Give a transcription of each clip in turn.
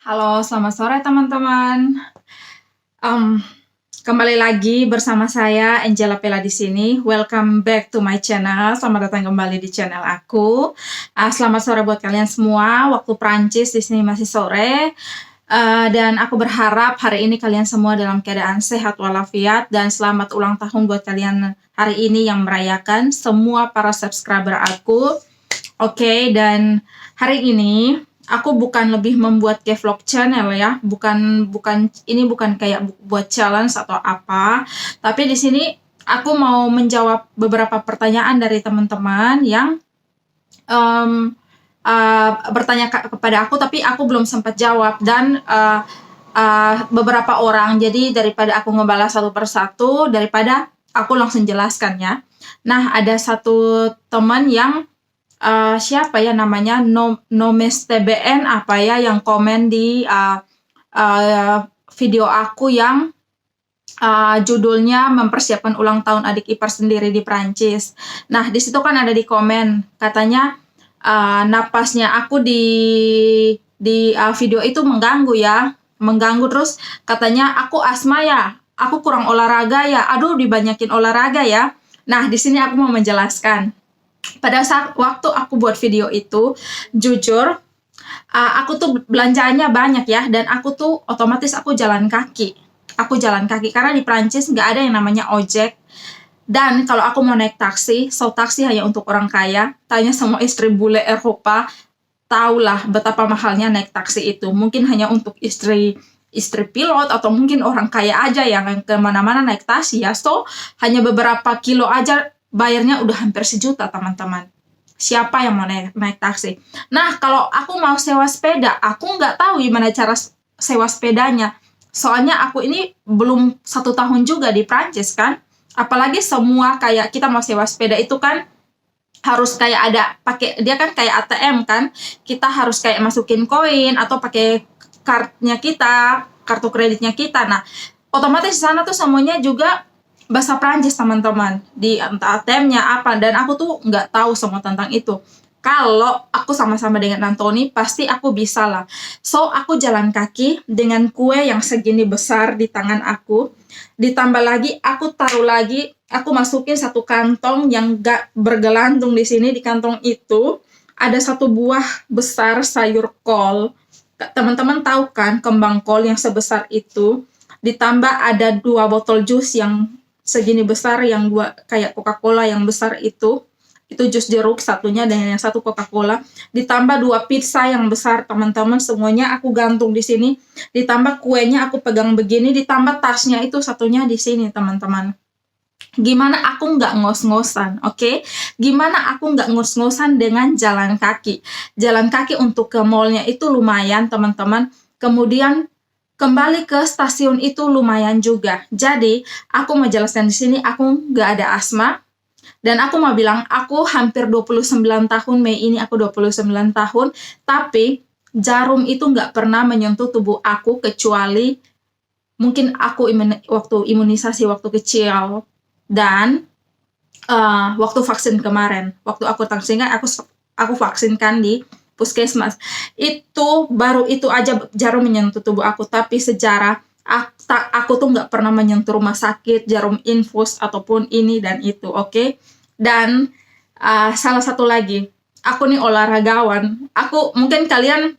Halo, selamat sore teman-teman. Mmm, Kembali lagi bersama saya Angela Pella di sini. Welcome back to my channel. Selamat datang kembali di channel aku. Selamat sore buat kalian semua. Waktu Prancis di sini masih sore. Dan aku berharap hari ini kalian semua dalam keadaan sehat walafiat dan selamat ulang tahun buat kalian hari ini yang merayakan semua para subscriber aku. Oke, dan hari ini aku bukan lebih membuat vlog channel ya, bukan kayak buat challenge atau apa, tapi di sini aku mau menjawab beberapa pertanyaan dari teman-teman yang bertanya kepada aku, tapi aku belum sempat jawab dan beberapa orang. Jadi daripada aku ngebalas satu persatu, daripada aku langsung jelaskan ya. Nah, ada satu teman yang siapa ya namanya, Nomes TBN apa ya, yang komen di video aku yang judulnya mempersiapkan ulang tahun adik ipar sendiri di Prancis. Nah, di situ kan ada di komen katanya napasnya aku di video itu mengganggu terus katanya aku asma ya, aku kurang olahraga ya, aduh dibanyakin olahraga ya. Nah, di sini aku mau menjelaskan. Pada saat waktu aku buat video itu, jujur, aku tuh belanjaannya banyak ya, dan aku tuh otomatis aku jalan kaki. Aku jalan kaki karena di Prancis nggak ada yang namanya ojek. Dan kalau aku mau naik taksi, so taksi hanya untuk orang kaya. Tanya semua istri bule Eropa, tahulah betapa mahalnya naik taksi itu. Mungkin hanya untuk istri pilot atau mungkin orang kaya aja yang kemana-mana naik taksi ya. So hanya beberapa kilo aja bayarnya udah hampir 1 juta teman-teman. Siapa yang mau naik taksi? Nah, kalau aku mau sewa sepeda, aku nggak tahu gimana cara sewa sepedanya. Soalnya aku ini belum 1 tahun juga di Prancis kan. Apalagi semua kayak kita mau sewa sepeda itu kan harus kayak ada pakai, dia kan kayak ATM kan. Kita harus kayak masukin koin atau pakai kartu kreditnya kita. Nah, otomatis di sana tuh semuanya juga bahasa Prancis teman-teman, di entah ATM-nya apa, dan aku tuh nggak tahu semua tentang itu. Kalau aku sama-sama dengan Anthony, pasti aku bisa lah. So, aku jalan kaki dengan kue yang segini besar di tangan aku. Ditambah lagi, aku taruh lagi, aku masukin satu kantong yang gak bergelantung di sini. Di kantong itu ada satu buah besar sayur kol. Teman-teman tahu kan kembang kol yang sebesar itu. Ditambah ada 2 botol jus yang segini besar, yang kayak Coca-Cola yang besar itu jus jeruk satunya dan yang satu Coca-Cola, ditambah 2 pizza yang besar teman-teman, semuanya aku gantung di sini, ditambah kuenya aku pegang begini, ditambah tasnya itu satunya di sini teman-teman. Gimana aku nggak ngos-ngosan, oke? Gimana aku nggak ngos-ngosan dengan jalan kaki? Jalan kaki untuk ke mallnya itu lumayan teman-teman, kemudian kembali ke stasiun itu lumayan juga. Jadi, aku mau jelaskan di sini, aku nggak ada asma. Dan aku mau bilang, aku hampir 29 tahun, Mei ini aku 29 tahun. Tapi, jarum itu nggak pernah menyentuh tubuh aku, kecuali mungkin aku waktu imunisasi waktu kecil. Dan, waktu vaksin kemarin. Waktu aku vaksinkan, aku vaksinkan di puskesmas. Itu baru itu aja jarum menyentuh tubuh aku, tapi sejarah aku tuh nggak pernah menyentuh rumah sakit, jarum infus ataupun ini dan itu, oke? Dan salah satu lagi, aku nih olahragawan. Mungkin kalian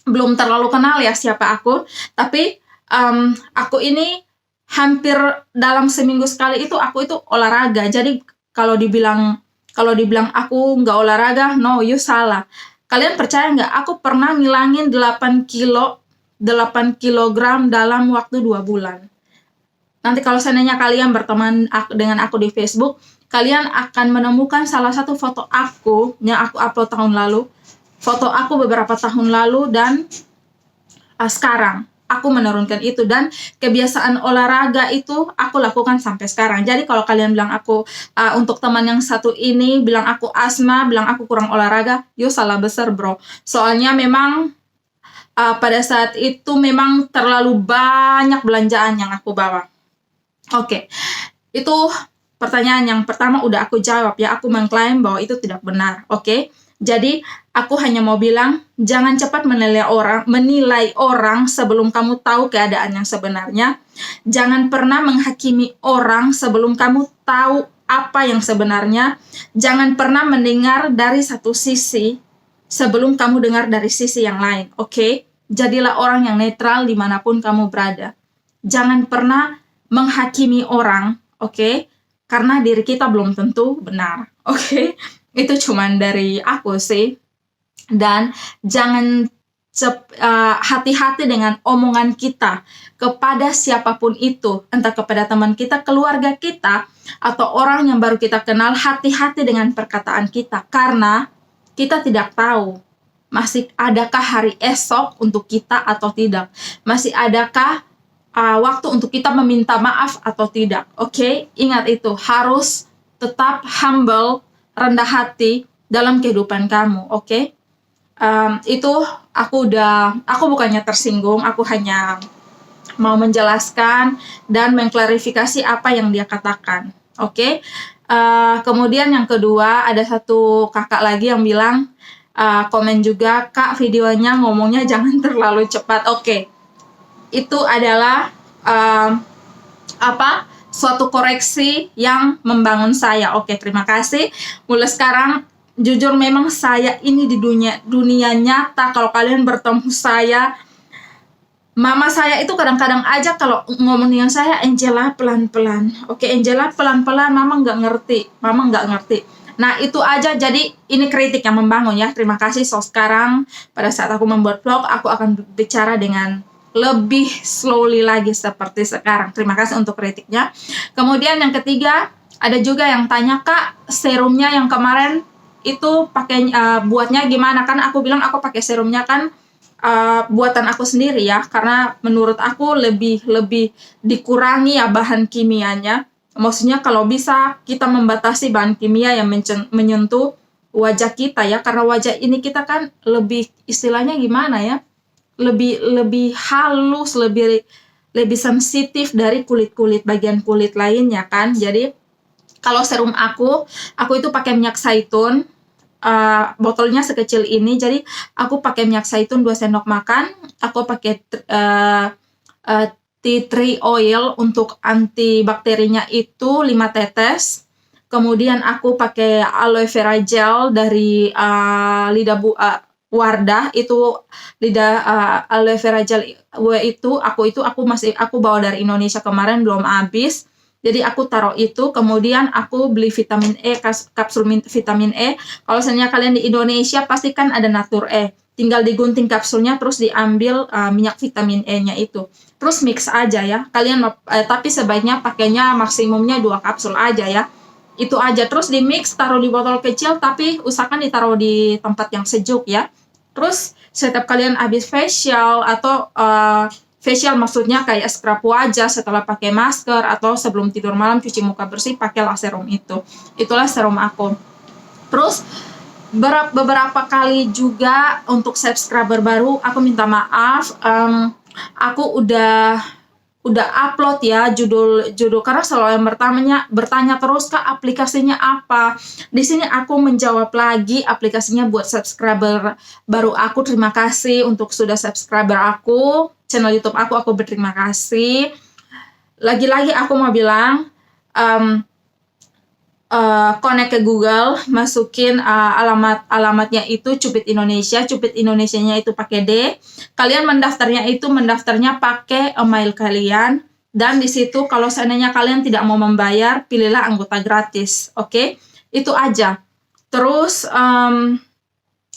belum terlalu kenal ya siapa aku, tapi aku ini hampir dalam seminggu sekali itu aku itu olahraga. Jadi kalau dibilang aku nggak olahraga, no, you salah. Kalian percaya nggak? Aku pernah ngilangin 8 kilogram dalam waktu 2 bulan. Nanti kalau seandainya kalian berteman dengan aku di Facebook, kalian akan menemukan salah satu foto aku yang aku upload tahun lalu. Foto aku beberapa tahun lalu dan sekarang. Aku menurunkan itu, dan kebiasaan olahraga itu aku lakukan sampai sekarang. Jadi kalau kalian bilang aku, untuk teman yang satu ini bilang aku asma, bilang aku kurang olahraga, yo salah besar bro. Soalnya memang pada saat itu memang terlalu banyak belanjaan yang aku bawa. Oke, itu pertanyaan yang pertama udah aku jawab ya, aku mengklaim bahwa itu tidak benar, oke? Jadi aku hanya mau bilang, jangan cepat menilai orang sebelum kamu tahu keadaan yang sebenarnya. Jangan pernah menghakimi orang sebelum kamu tahu apa yang sebenarnya. Jangan pernah mendengar dari satu sisi sebelum kamu dengar dari sisi yang lain. Oke? Jadilah orang yang netral dimanapun kamu berada. Jangan pernah menghakimi orang, oke? Karena diri kita belum tentu benar, oke? Itu cuman dari aku sih. Dan jangan hati-hati dengan omongan kita kepada siapapun itu, entah kepada teman kita, keluarga kita, atau orang yang baru kita kenal. Hati-hati dengan perkataan kita, karena kita tidak tahu masih adakah hari esok untuk kita atau tidak, masih adakah waktu untuk kita meminta maaf atau tidak. Oke? Ingat itu, harus tetap humble, rendah hati dalam kehidupan kamu. Oke? Itu aku bukannya tersinggung, aku hanya mau menjelaskan dan mengklarifikasi apa yang dia katakan. Oke? Kemudian yang kedua, ada satu kakak lagi yang bilang, komen juga, "Kak, videonya ngomongnya jangan terlalu cepat." Oke. Itu adalah suatu koreksi yang membangun saya. Oke, terima kasih. Mulai sekarang, jujur memang saya ini di dunia nyata, kalau kalian bertemu saya, mama saya itu kadang-kadang aja kalau ngomong dengan saya, "Angela pelan-pelan." Oke, Angela pelan-pelan, mama nggak ngerti. Nah, itu aja. Jadi ini kritik yang membangun ya. Terima kasih. So sekarang pada saat aku membuat vlog, aku akan bicara dengan lebih slowly lagi seperti sekarang. Terima kasih untuk kritiknya. Kemudian yang ketiga, ada juga yang tanya, "Kak, serumnya yang kemarin itu pakai buatnya gimana?" Kan aku bilang aku pakai serumnya kan buatan aku sendiri ya, karena menurut aku lebih dikurangi ya bahan kimianya. Maksudnya kalau bisa kita membatasi bahan kimia yang menyentuh wajah kita ya, karena wajah ini kita kan lebih, istilahnya gimana ya, lebih halus, lebih sensitif dari bagian kulit lainnya kan. Jadi kalau serum aku itu pakai minyak zaitun, botolnya sekecil ini. Jadi aku pakai minyak zaitun 2 sendok makan, aku pakai tea tree oil untuk antibakterinya itu 5 tetes. Kemudian aku pakai aloe vera gel dari Wardah, itu aloe vera gel itu aku bawa dari Indonesia kemarin, belum habis. Jadi aku taruh itu, kemudian aku beli vitamin E, kapsul vitamin E. Kalau misalnya kalian di Indonesia pasti kan ada Natur E. Tinggal digunting kapsulnya, terus diambil minyak vitamin E-nya itu. Terus mix aja ya. Kalian tapi sebaiknya pakainya maksimumnya 2 kapsul aja ya. Itu aja. Terus di mix, taruh di botol kecil, tapi usahakan ditaruh di tempat yang sejuk ya. Terus setiap kalian habis facial atau facial maksudnya kayak scrub wajah setelah pakai masker atau sebelum tidur malam cuci muka bersih, pakailah serum itu. Itulah serum aku. Terus beberapa kali juga untuk subscriber baru, aku minta maaf, aku udah upload ya judul karena selalu yang bertanya terus, "Kak, aplikasinya apa?" Di sini aku menjawab lagi, aplikasinya buat subscriber baru aku. Terima kasih untuk sudah subscriber aku, channel YouTube aku berterima kasih. Lagi-lagi aku mau bilang, connect ke Google, masukin alamatnya itu Cupid Indonesia. Cupid Indonesianya itu pakai D. Kalian mendaftarnya pakai email kalian, dan di situ kalau seandainya kalian tidak mau membayar, pilihlah anggota gratis. Oke? Itu aja. Terus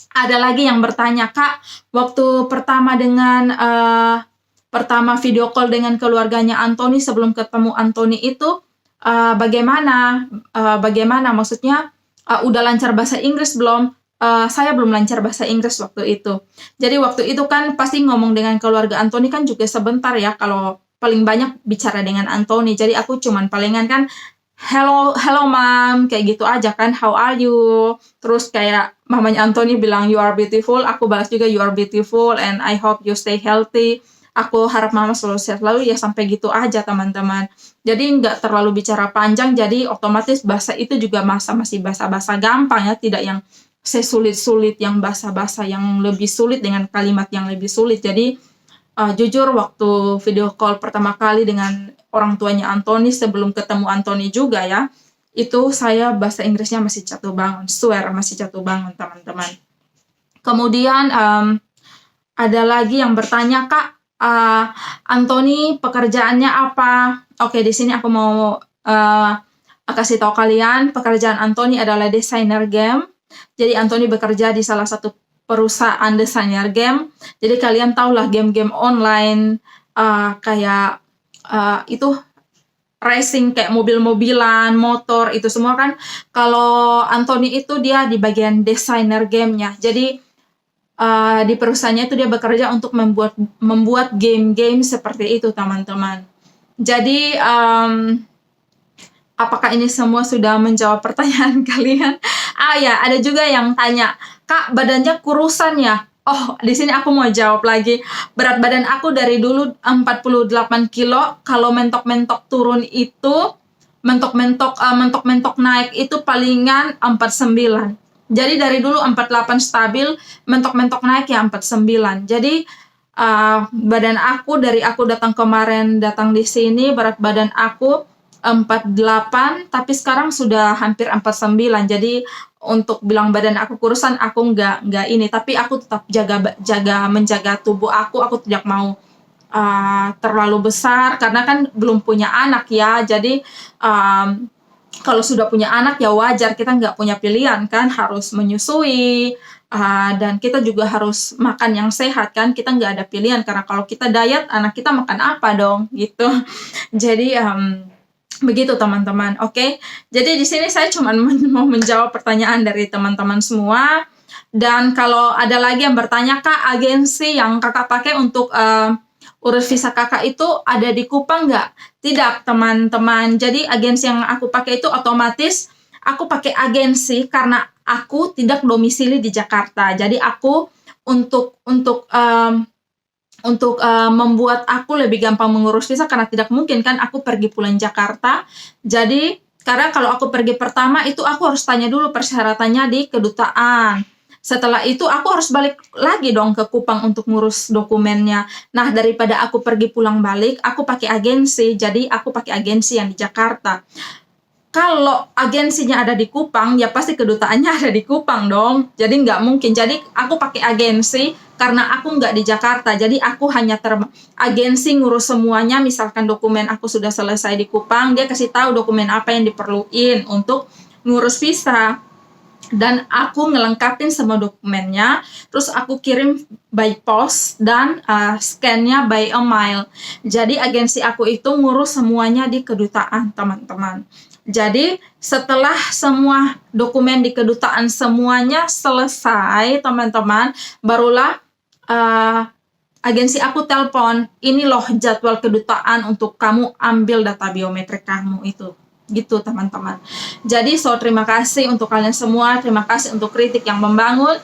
ada lagi yang bertanya, "Kak, waktu pertama video call dengan keluarganya Anthony, sebelum ketemu Anthony itu bagaimana? Maksudnya udah lancar bahasa Inggris belum?" Saya belum lancar bahasa Inggris waktu itu. Jadi waktu itu kan pasti ngomong dengan keluarga Anthony kan juga sebentar ya, kalau paling banyak bicara dengan Anthony. Jadi aku cuman palingan kan, hello mom, kayak gitu aja kan, "How are you?" Terus kayak mamanya Anthony bilang, "You are beautiful." Aku balas juga, "You are beautiful and I hope you stay healthy." Aku harap mama selalu sehat, lalu ya sampai gitu aja teman-teman. Jadi nggak terlalu bicara panjang, jadi otomatis bahasa itu juga masih bahasa gampang ya, tidak yang sesulit-sulit, yang basa-basa, yang lebih sulit dengan kalimat yang lebih sulit. Jadi jujur waktu video call pertama kali dengan orang tuanya Anthony, sebelum ketemu Anthony juga ya, itu saya bahasa Inggrisnya masih jatuh bangun, swear masih jatuh bangun teman-teman. Kemudian ada lagi yang bertanya, Kak, Anthony pekerjaannya apa? Oke, di sini aku mau kasih tahu kalian, pekerjaan Anthony adalah desainer game. Jadi Anthony bekerja di salah satu perusahaan desainer game. Jadi kalian tahulah game-game online kayak itu racing, kayak mobil-mobilan, motor, itu semua kan. Kalau Anthony itu dia di bagian desainer gamenya. Jadi di perusahaannya itu dia bekerja untuk membuat game-game seperti itu teman-teman. Jadi apakah ini semua sudah menjawab pertanyaan kalian? Ya, ada juga yang tanya, Kak, badannya kurusan ya? Oh, di sini aku mau jawab lagi. Berat badan aku dari dulu 48 kilo, kalau mentok-mentok turun itu, mentok-mentok naik itu palingan 49. Jadi dari dulu 48 stabil, mentok-mentok naik ya 49. Jadi badan aku dari aku datang kemarin, datang di sini, berat badan aku 48, tapi sekarang sudah hampir 49. Jadi untuk bilang badan aku kurusan, aku nggak ini, tapi aku tetap menjaga tubuh aku tidak mau terlalu besar, karena kan belum punya anak ya. Jadi kalau sudah punya anak ya wajar, kita nggak punya pilihan kan, harus menyusui, dan kita juga harus makan yang sehat kan, kita nggak ada pilihan, karena kalau kita diet, anak kita makan apa dong gitu. Jadi begitu teman-teman, oke? Jadi di sini saya cuma mau menjawab pertanyaan dari teman-teman semua. Dan kalau ada lagi yang bertanya, Kak, agensi yang kakak pakai untuk urus visa kakak itu ada di Kupang nggak? Tidak teman-teman. Jadi agensi yang aku pakai itu otomatis aku pakai agensi karena aku tidak domisili di Jakarta. Jadi aku untuk membuat aku lebih gampang mengurus visa, karena tidak mungkin kan aku pergi pulang Jakarta. Jadi karena kalau aku pergi pertama itu aku harus tanya dulu persyaratannya di kedutaan. Setelah itu aku harus balik lagi dong ke Kupang untuk ngurus dokumennya. Nah, daripada aku pergi pulang balik, aku pakai agensi. Jadi aku pakai agensi yang di Jakarta. Kalau agensinya ada di Kupang, ya pasti kedutaannya ada di Kupang dong. Jadi nggak mungkin. Jadi aku pakai agensi karena aku nggak di Jakarta. Jadi aku hanya agensi ngurus semuanya. Misalkan dokumen aku sudah selesai di Kupang, dia kasih tahu dokumen apa yang diperluin untuk ngurus visa. Dan aku ngelengkapin semua dokumennya, terus aku kirim by post dan scan-nya by email. Jadi agensi aku itu ngurus semuanya di kedutaan, teman-teman. Jadi setelah semua dokumen di kedutaan semuanya selesai, teman-teman, barulah agensi aku telepon, ini loh jadwal kedutaan untuk kamu ambil data biometrik kamu itu. Gitu teman-teman. Jadi terima kasih untuk kalian semua, terima kasih untuk kritik yang membangun.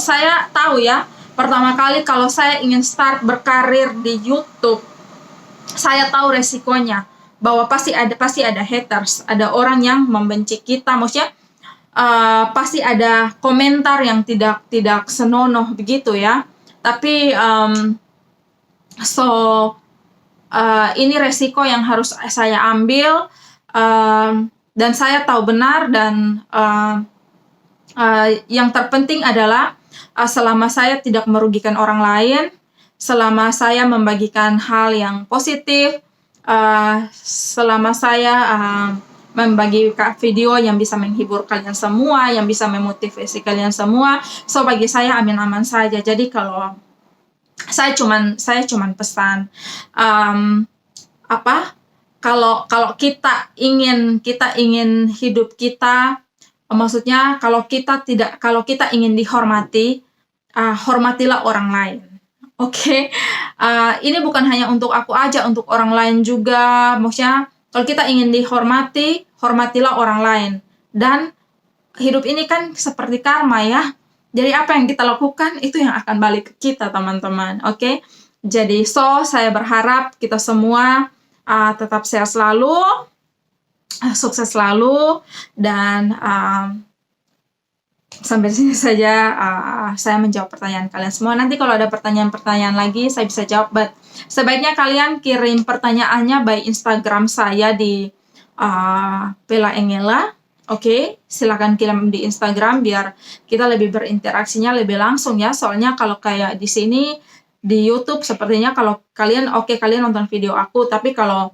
Saya tahu ya, pertama kali kalau saya ingin start berkarir di YouTube, saya tahu resikonya, bahwa pasti ada haters, ada orang yang membenci kita, maksudnya pasti ada komentar yang tidak senonoh begitu ya. Tapi ini resiko yang harus saya ambil, dan saya tahu benar, dan yang terpenting adalah selama saya tidak merugikan orang lain, selama saya membagikan hal yang positif, selama saya membagi video yang bisa menghibur kalian semua, yang bisa memotivasi kalian semua, bagi saya aman-aman saja. Jadi kalau saya cuman pesan, kalau kita ingin hidup kita, maksudnya kalau kita ingin dihormati, hormatilah orang lain. Oke. Ini bukan hanya untuk aku aja, untuk orang lain juga. Maksudnya kalau kita ingin dihormati, hormatilah orang lain. Dan hidup ini kan seperti karma ya. Jadi apa yang kita lakukan itu yang akan balik ke kita, teman-teman. Oke. Jadi saya berharap kita semua tetap sehat selalu, sukses selalu, dan Sampai sini saja saya menjawab pertanyaan kalian semua. Nanti kalau ada pertanyaan-pertanyaan lagi saya bisa jawab, but sebaiknya kalian kirim pertanyaannya by Instagram saya di Pela Engela. Oke, silakan kirim di Instagram biar kita lebih berinteraksinya lebih langsung ya. Soalnya kalau kayak di sini di YouTube sepertinya kalau kalian kalian nonton video aku, tapi kalau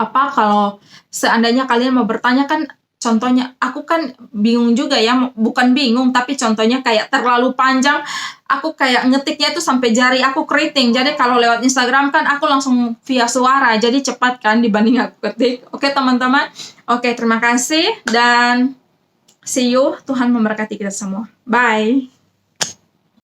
kalau seandainya kalian mau bertanya kan, contohnya aku kan bingung juga ya, bukan bingung tapi contohnya kayak terlalu panjang, aku kayak ngetiknya itu sampai jari aku keriting. Jadi kalau lewat Instagram kan aku langsung via suara, jadi cepat kan dibanding aku ketik. Oke teman-teman, oke terima kasih dan see you. Tuhan memberkati kita semua. Bye.